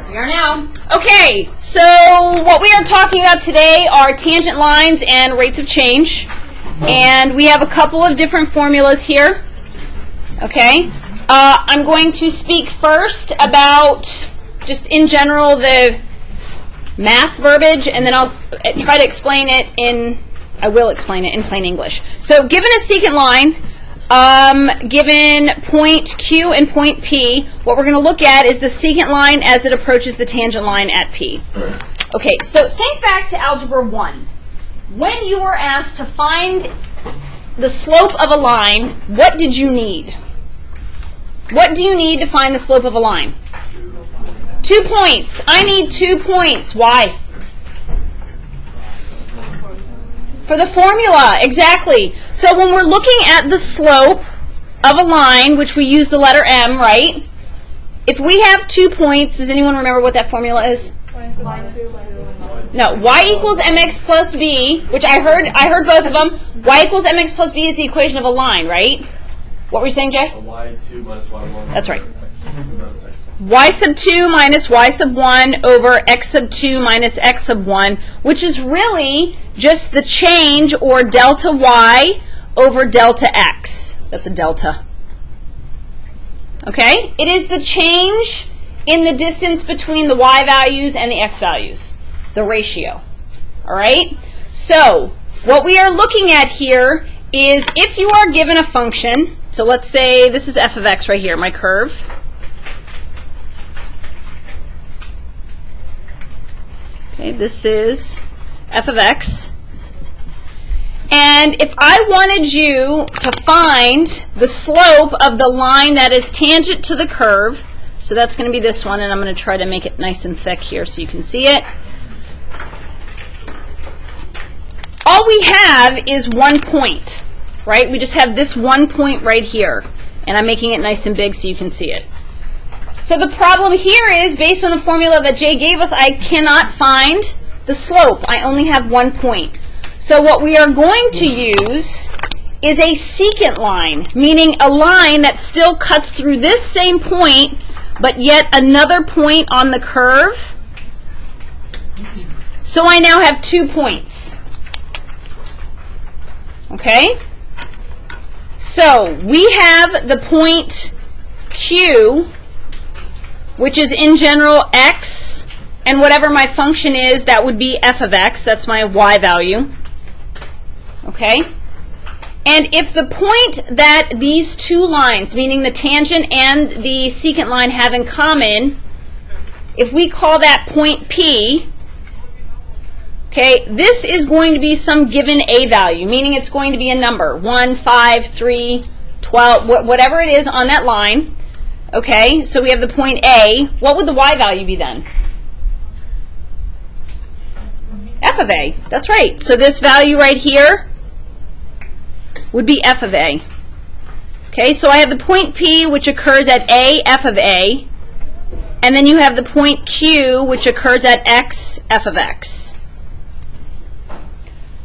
We are now. Okay, so what we are talking about today are tangent lines and rates of change. And we have a couple of different formulas here. Okay. I'm going to speak first about, just in general, the math verbiage, and then I'll try to explain it I will explain it in plain English. So given a secant line, given point Q and point P, what we're going to look at is the secant line as it approaches the tangent line at P. Okay, so think back to Algebra 1. When you were asked to find the slope of a line, what did you need? What do you need to find the slope of a line? 2 points. I need 2 points. Why? For the formula, exactly. So when we're looking at the slope of a line, which we use the letter M, right? If we have 2 points, does anyone remember what that formula is? No, y equals mx plus b, which I heard both of them. Y equals mx plus b is the equation of a line, right? What were you saying, Jay? y2 minus y1. That's right. Y sub 2 minus y sub 1 over x sub 2 minus x sub 1, which is really just the change, or delta y over delta x. That's a delta. Okay? It is the change in the distance between the y values and the x values, the ratio. All right? So, what we are looking at here is if you are given a function, so let's say this is f of x right here, my curve. Okay, this is f of x. And if I wanted you to find the slope of the line that is tangent to the curve, so that's going to be this one, and I'm going to try to make it nice and thick here so you can see it. All we have is 1 point, right? We just have this 1 point right here, and I'm making it nice and big so you can see it. So the problem here is, based on the formula that Jay gave us, I cannot find the slope. I only have 1 point. So what we are going to use is a secant line, meaning a line that still cuts through this same point, but yet another point on the curve. So I now have 2 points. Okay? So we have the point Q, which is in general x, and whatever my function is, that would be f of x. That's my y value. Okay? And if the point that these two lines, meaning the tangent and the secant line, have in common, if we call that point P, okay, this is going to be some given a value, meaning it's going to be a number, 1, 5, 3, 12, whatever it is on that line. Okay, so we have the point A. What would the y value be then? F of A. That's right. So this value right here would be f of A. Okay, so I have the point P, which occurs at A, f of A. And then you have the point Q, which occurs at x, f of x.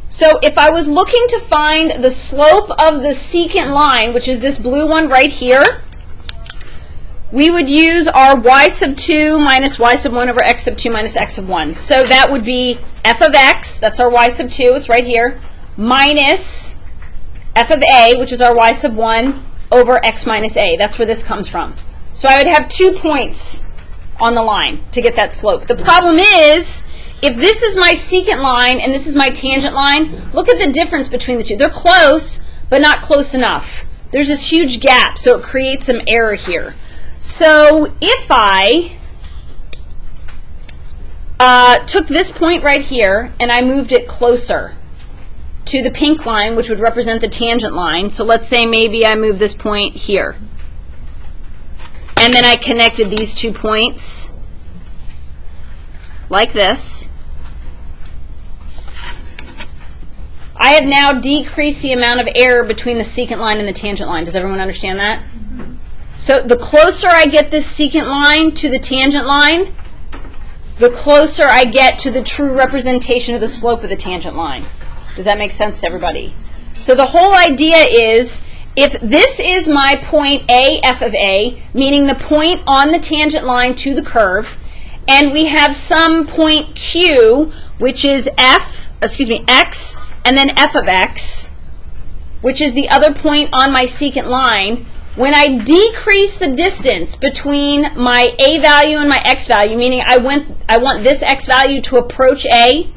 So if I was looking to find the slope of the secant line, which is this blue one right here, we would use our y sub 2 minus y sub 1 over x sub 2 minus x sub 1. So that would be f of x, that's our y sub 2, it's right here, minus f of a, which is our y sub 1, over x minus a. That's where this comes from. So I would have 2 points on the line to get that slope. The problem is, if this is my secant line and this is my tangent line, look at the difference between the two. They're close, but not close enough. There's this huge gap, so it creates some error here. So if I took this point right here and I moved it closer to the pink line, which would represent the tangent line, so let's say maybe I move this point here, and then I connected these 2 points like this, I have now decreased the amount of error between the secant line and the tangent line. Does everyone understand that? So the closer I get this secant line to the tangent line, the closer I get to the true representation of the slope of the tangent line. Does that make sense to everybody? So the whole idea is, if this is my point A, f of A, meaning the point on the tangent line to the curve, and we have some point Q, which is x, and then f of x, which is the other point on my secant line. When I decrease the distance between my a value and my x value, meaning I want this x value to approach a,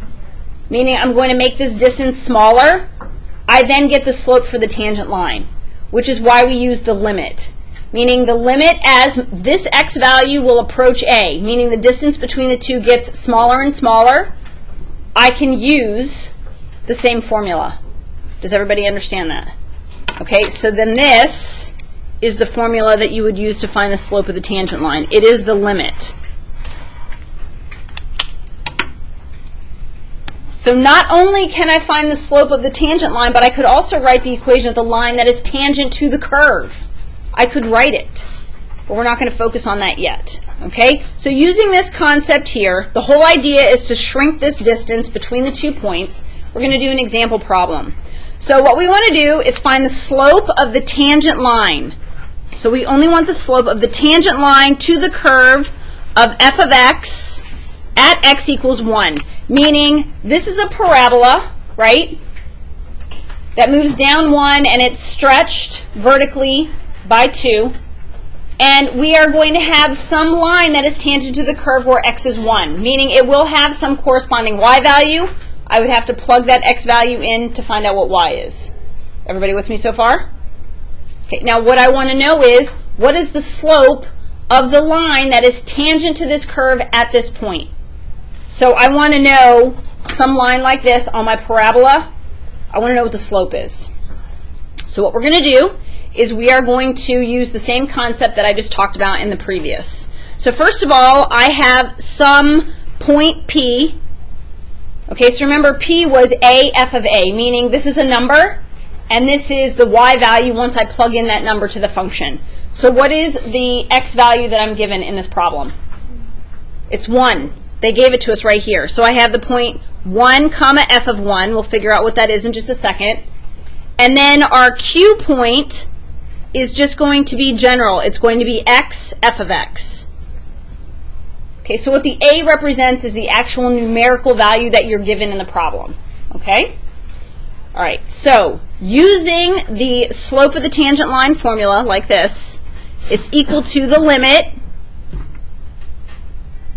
meaning I'm going to make this distance smaller, I then get the slope for the tangent line, which is why we use the limit. Meaning the limit as this x value will approach a, meaning the distance between the two gets smaller and smaller, I can use the same formula. Does everybody understand that? Okay, so then this is the formula that you would use to find the slope of the tangent line. It is the limit. So not only can I find the slope of the tangent line, but I could also write the equation of the line that is tangent to the curve. I could write it, but we're not going to focus on that yet. Okay? So using this concept here, the whole idea is to shrink this distance between the 2 points. We're going to do an example problem. So what we want to do is find the slope of the tangent line. So we only want the slope of the tangent line to the curve of f of x at x equals 1. Meaning this is a parabola, right, that moves down 1 and it's stretched vertically by 2. And we are going to have some line that is tangent to the curve where x is 1, meaning it will have some corresponding y value. I would have to plug that x value in to find out what y is. Everybody with me so far? Okay, now what I want to know is, what is the slope of the line that is tangent to this curve at this point? So I want to know some line like this on my parabola. I want to know what the slope is. So what we're going to do is we are going to use the same concept that I just talked about in the previous. So first of all, I have some point P. Okay, so remember P was a f of a, meaning this is a number, and this is the y value once I plug in that number to the function. So what is the x value that I'm given in this problem? It's 1. They gave it to us right here. So I have the point 1 comma f of 1. We'll figure out what that is in just a second. And then our Q point is just going to be general. It's going to be x f of x. Okay, so what the A represents is the actual numerical value that you're given in the problem. Okay? All right, so using the slope of the tangent line formula like this, it's equal to the limit.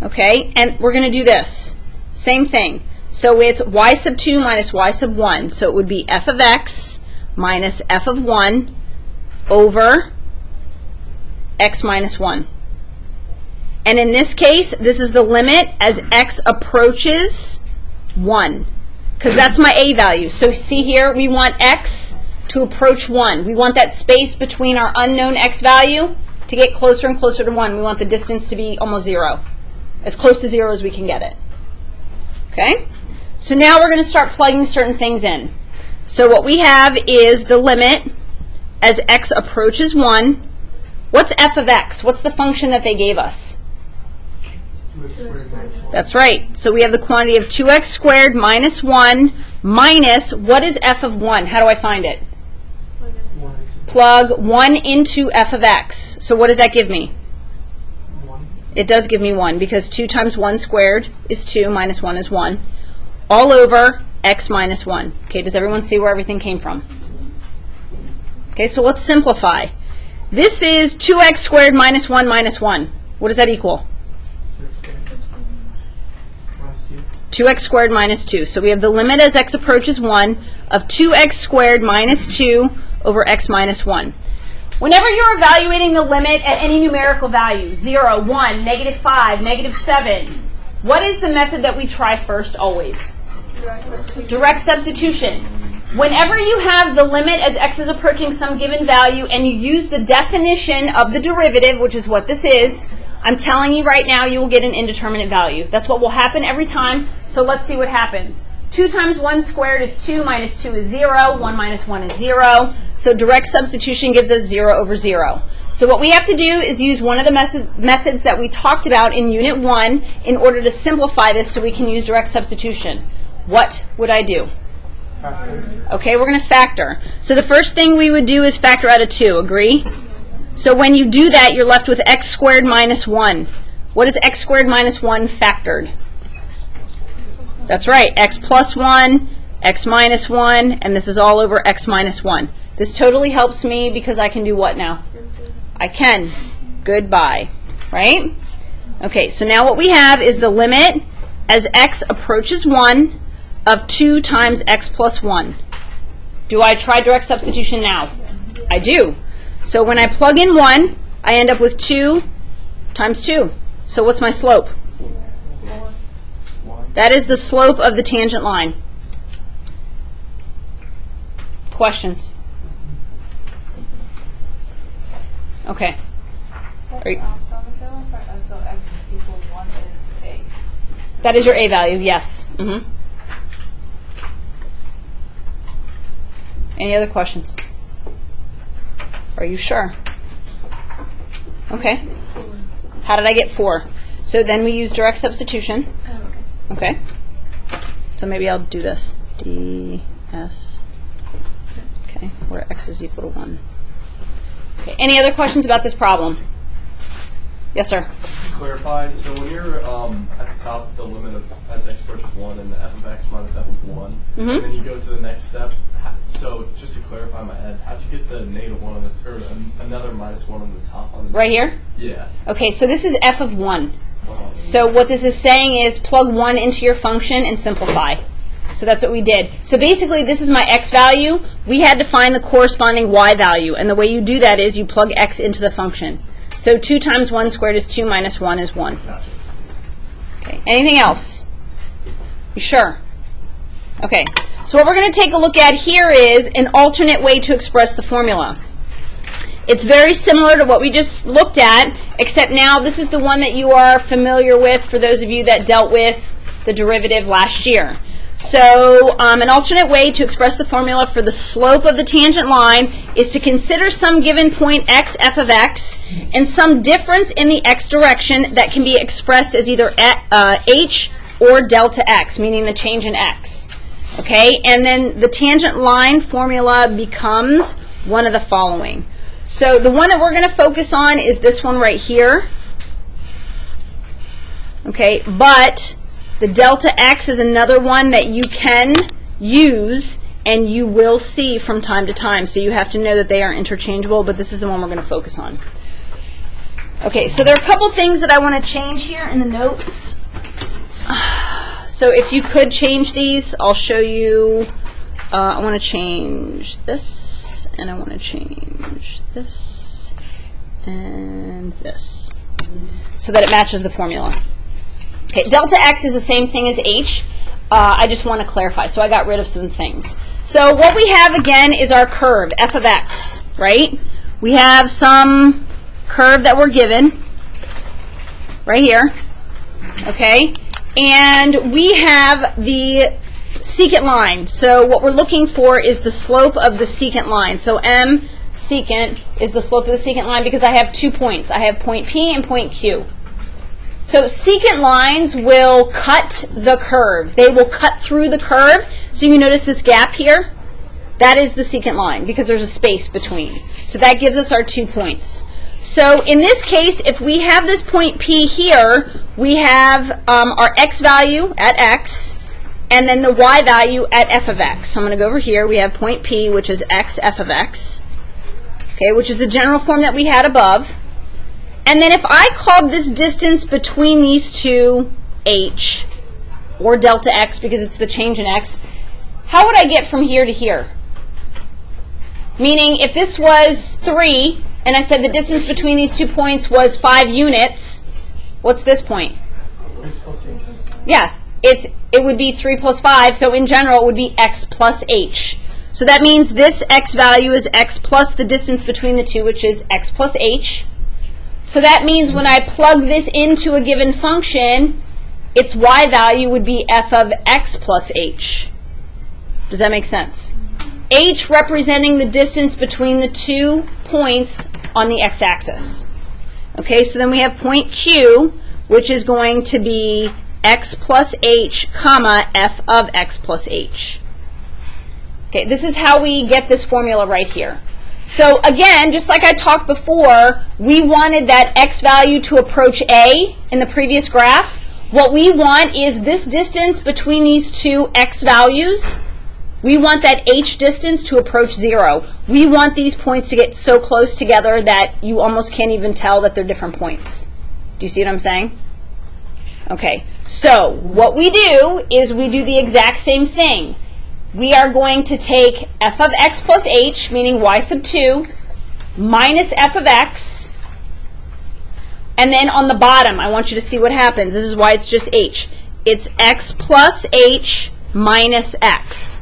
Okay, and we're going to do this. Same thing. So it's y sub 2 minus y sub 1. So it would be f of x minus f of 1 over x minus 1. And in this case, this is the limit as x approaches 1. Because that's my a value. So see here, we want x to approach 1. We want that space between our unknown x value to get closer and closer to 1. We want the distance to be almost 0. As close to 0 as we can get it. Okay? So now we're going to start plugging certain things in. So what we have is the limit as x approaches 1. What's f of x? What's the function that they gave us? That's right. So we have the quantity of 2x squared minus 1 minus, what is f of 1? How do I find it? Plug 1 into f of x. So what does that give me? It does give me 1, because 2 times 1 squared is 2, minus 1 is 1, all over x minus 1. Okay, does everyone see where everything came from? Okay, so let's simplify. This is 2x squared minus 1 minus 1. What does that equal? 2x squared minus 2. So we have the limit as x approaches 1 of 2x squared minus 2 over x minus 1. Whenever you're evaluating the limit at any numerical value, 0, 1, negative 5, negative 7, what is the method that we try first always? Direct substitution. Whenever you have the limit as x is approaching some given value and you use the definition of the derivative, which is what this is, I'm telling you right now you will get an indeterminate value. That's what will happen every time, so let's see what happens. 2 times 1 squared is 2, minus 2 is 0, 1 minus 1 is 0. So direct substitution gives us 0 over 0. So what we have to do is use one of the methods that we talked about in Unit 1 in order to simplify this so we can use direct substitution. What would I do? Factor. Okay, we're going to factor. So the first thing we would do is factor out of 2, agree? So when you do that, you're left with x squared minus 1. What is x squared minus 1 factored? That's right, x plus 1, x minus 1, and this is all over x minus 1. This totally helps me because I can do what now? I can. Goodbye. Right? Okay, so now what we have is the limit as x approaches 1 of 2 times x plus 1. Do I try direct substitution now? I do. So when I plug in 1, I end up with 2 times 2. So what's my slope? That is the slope of the tangent line. Questions? Okay. So x equals 1 is a. That is your a value, yes. Any other questions? Are you sure? Okay. How did I get 4? So then we use direct substitution. Oh, Okay. So maybe I'll do this. ds. Okay, where x is equal to 1. Okay. Any other questions about this problem? Yes, sir. To clarify, so when you're at the top, the limit of as x approaches 1 and the f of x minus f of 1, and then you go to the next step, so just to clarify in my head, how'd you get the negative 1 on the, or another minus 1 on the top? Right here? Yeah. Okay, so this is f of 1. So what this is saying is plug 1 into your function and simplify. So that's what we did. So basically this is my x value. We had to find the corresponding y value, and the way you do that is you plug x into the function. So 2 times 1 squared is 2 minus 1 is 1. Gotcha. Okay, anything else? You sure? Okay, so what we're going to take a look at here is an alternate way to express the formula. It's very similar to what we just looked at, except now this is the one that you are familiar with for those of you that dealt with the derivative last year. So an alternate way to express the formula for the slope of the tangent line is to consider some given point x, f of x, and some difference in the x direction that can be expressed as either h or delta x, meaning the change in x. Okay, and then the tangent line formula becomes one of the following. So the one that we're going to focus on is this one right here. Okay, but the delta x is another one that you can use and you will see from time to time. So you have to know that they are interchangeable, but this is the one we're going to focus on. Okay, so there are a couple things that I want to change here in the notes. So if you could change these, I'll show you. I want to change this, and I want to change this, and this, so that it matches the formula. Okay, delta x is the same thing as h. I just want to clarify, so I got rid of some things. So what we have again is our curve, f of x, right? We have some curve that we're given right here, okay? And we have the secant line. So what we're looking for is the slope of the secant line. So m secant is the slope of the secant line because I have 2 points. I have point P and point Q. So secant lines will cut the curve. They will cut through the curve. So you can notice this gap here. That is the secant line because there's a space between. So that gives us our 2 points. So in this case, if we have this point P here, we have our x value at x, and then the y value at f of x. So I'm going to go over here. We have point P, which is x f of x, okay, which is the general form that we had above. And then if I called this distance between these two h, or delta x, because it's the change in x, how would I get from here to here? Meaning, if this was 3, and I said the distance between these 2 points was 5 units, what's this point? Yeah, it would be 3 plus 5, so in general it would be x plus h. So that means this x value is x plus the distance between the two, which is x plus h. So that means when I plug this into a given function, its y value would be f of x plus h. Does that make sense? H representing the distance between the 2 points on the x-axis. Okay, so then we have point Q, which is going to be x plus h, comma, f of x plus h. Okay, this is how we get this formula right here. So again, just like I talked before, we wanted that x value to approach a in the previous graph. What we want is this distance between these two x values. We want that h distance to approach 0. We want these points to get so close together that you almost can't even tell that they're different points. Do you see what I'm saying? Okay, so what we do is we do the exact same thing. We are going to take f of x plus h, meaning y sub 2, minus f of x, and then on the bottom, I want you to see what happens. This is why it's just h. It's x plus h minus x,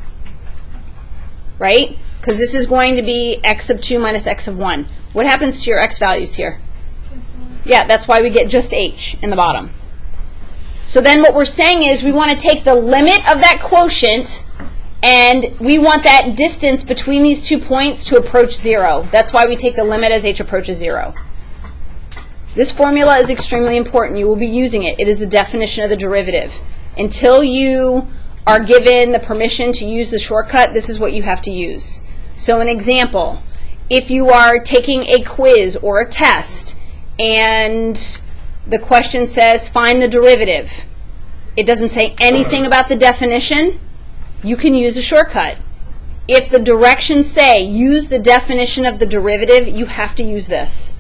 right? Because this is going to be x sub 2 minus x sub 1. What happens to your x values here? Yeah, that's why we get just h in the bottom. So then what we're saying is we want to take the limit of that quotient, and we want that distance between these 2 points to approach 0. That's why we take the limit as h approaches 0. This formula is extremely important. You will be using it. It is the definition of the derivative. Until you are given the permission to use the shortcut, this is what you have to use. So an example, if you are taking a quiz or a test and the question says find the derivative, it doesn't say anything about the definition, you can use a shortcut. If the directions say use the definition of the derivative, you have to use this.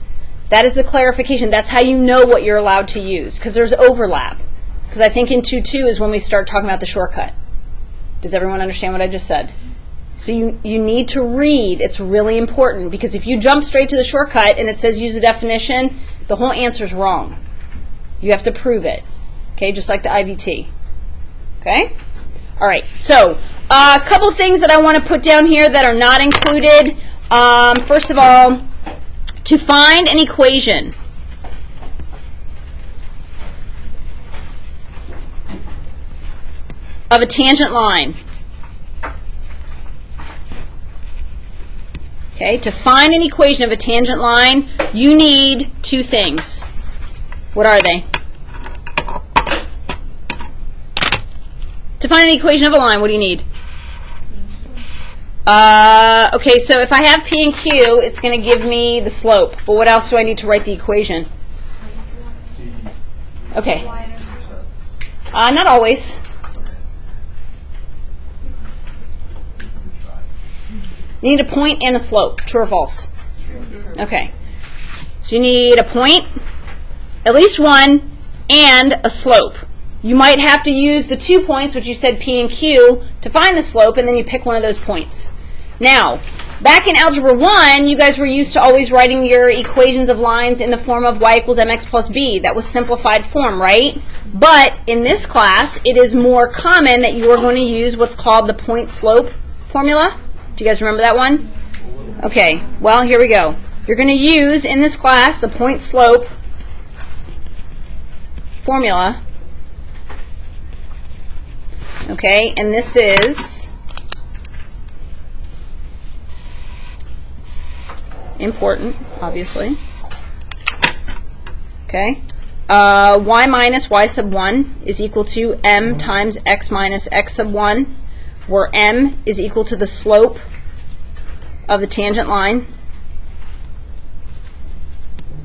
That is the clarification. That's how you know what you're allowed to use, because there's overlap. Because I think in 2.2 is when we start talking about the shortcut. Does everyone understand what I just said? So you need to read. It's really important, because if you jump straight to the shortcut and it says use the definition, the whole answer is wrong. You have to prove it. Okay, just like the IVT. Okay? All right, so a couple things that I want to put down here that are not included. First of all, to find an equation of a tangent line. Okay, to find an equation of a tangent line, you need 2 things. What are they? To find an equation of a line, what do you need? Okay, so if I have P and Q, it's going to give me the slope. But what else do I need to write the equation? Okay. Not always. You need a point and a slope. True or false? Okay. So you need a point, at least one, and a slope. You might have to use the 2 points, which you said P and Q, to find the slope, and then you pick one of those points. Now, back in Algebra 1, you guys were used to always writing your equations of lines in the form of y equals mx plus b. That was simplified form, right? But in this class, it is more common that you are going to use what's called the point-slope formula. Do you guys remember that one? Okay, well, here we go. You're going to use, in this class, the point-slope formula. Okay, and this is important, obviously. Okay, y minus y sub 1 is equal to m times x minus x sub 1, where m is equal to the slope of the tangent line.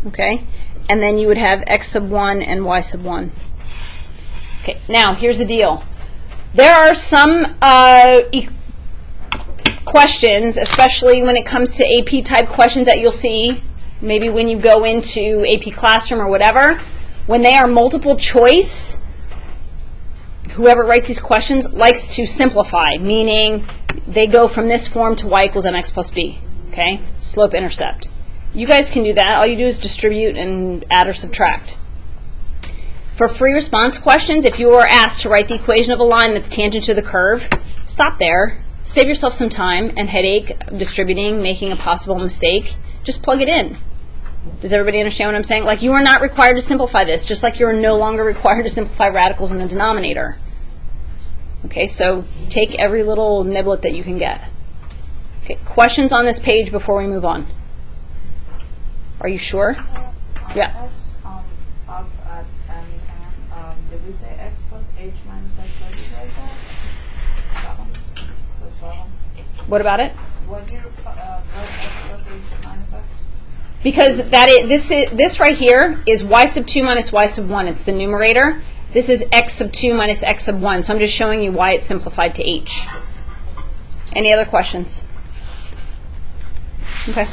Okay, and then you would have x sub 1 and y sub 1. Okay, now here's the deal. There are some questions, especially when it comes to AP type questions that you'll see, maybe when you go into AP Classroom or whatever, when they are multiple choice, whoever writes these questions likes to simplify, meaning they go from this form to y equals mx plus b, okay? Slope intercept. You guys can do that. All you do is distribute and add or subtract. For free response questions, if you are asked to write the equation of a line that's tangent to the curve, stop there. Save yourself some time and headache distributing, making a possible mistake. Just plug it in. Does everybody understand what I'm saying? Like, you are not required to simplify this, just like you're no longer required to simplify radicals in the denominator. Okay, so take every little niblet that you can get. Okay, questions on this page before we move on? Are you sure? Yeah. Did we say x plus h minus x? What did you write that? That one? This one? What about it? When you write x plus plus h minus x? Because this right here is y sub 2 minus y sub 1. It's the numerator. This is x sub 2 minus x sub 1. So I'm just showing you why it's simplified to h. Any other questions? Okay.